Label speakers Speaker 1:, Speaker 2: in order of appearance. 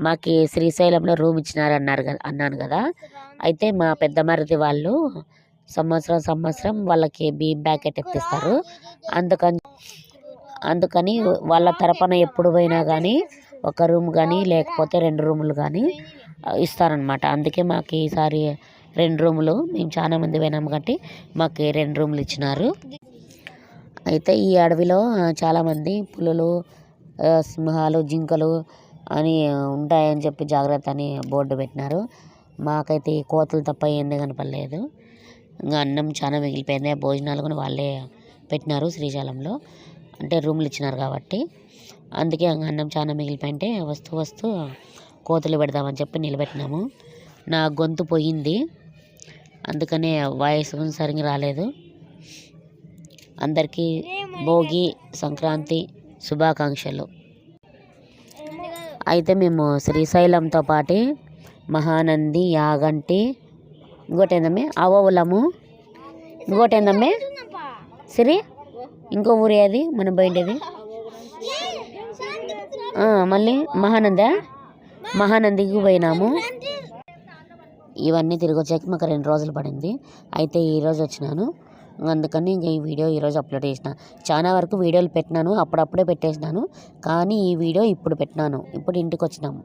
Speaker 1: మాకు శ్రీశైలంలో రూమ్ ఇచ్చినారు అన్నాను కదా. అయితే మా పెద్ద మరిది వాళ్ళు సంవత్సరం వాళ్ళకి బియ్యం ప్యాకెట్ ఎత్తిస్తారు. అందుకని వాళ్ళ తరపున ఎప్పుడు పోయినా కానీ ఒక రూమ్ కానీ లేకపోతే 2 రూములు కానీ ఇస్తారనమాట. అందుకే మాకు ఈసారి 2 రూములు, మేము చాలా మంది పోయినాము కాబట్టి మాకు 2 రూములు ఇచ్చినారు. అయితే ఈ అడవిలో చాలామంది పులులు, సింహాలు, జింకలు అని ఉంటాయని చెప్పి జాగ్రత్త అని బోర్డు పెట్టినారు. మాకైతే ఈ కోతులు తప్ప ఏంది కనపడలేదు. ఇంకా అన్నం చాలా మిగిలిపోయింది. భోజనాలు కూడా వాళ్ళే పెట్టినారు శ్రీశైలంలో, అంటే రూములు ఇచ్చినారు కాబట్టి. అందుకే అన్నం చాలా మిగిలిపోయింటే వస్తూ కోతులు పెడదామని చెప్పి నిలబెట్టినాము. నా గొంతు పోయింది, అందుకనే వాయిస్ సరిగ్గా రాలేదు. అందరికీ భోగి సంక్రాంతి శుభాకాంక్షలు. అయితే మేము శ్రీశైలంతో పాటు మహానంది, యాగంటి, ఇంకోటి ఏందమ్మే ఆవోలము, ఇంకోటి ఏందమ్మే సిరి, ఇంకో ఊరి అది మనం పోయిండేది మళ్ళీ మహానందికి పోయినాము. ఇవన్నీ తిరిగి వచ్చాక మాకు 2 రోజులు పడింది. అయితే ఈరోజు వచ్చినాను, అందుకని ఇంక ఈ వీడియో ఈరోజు అప్లోడ్ చేసిన. చాలా వరకు వీడియోలు పెట్టినాను, అప్పుడప్పుడే పెట్టేసినాను, కానీ ఈ వీడియో ఇప్పుడు పెట్టినాను. ఇప్పుడు ఇంటికి వచ్చినాము.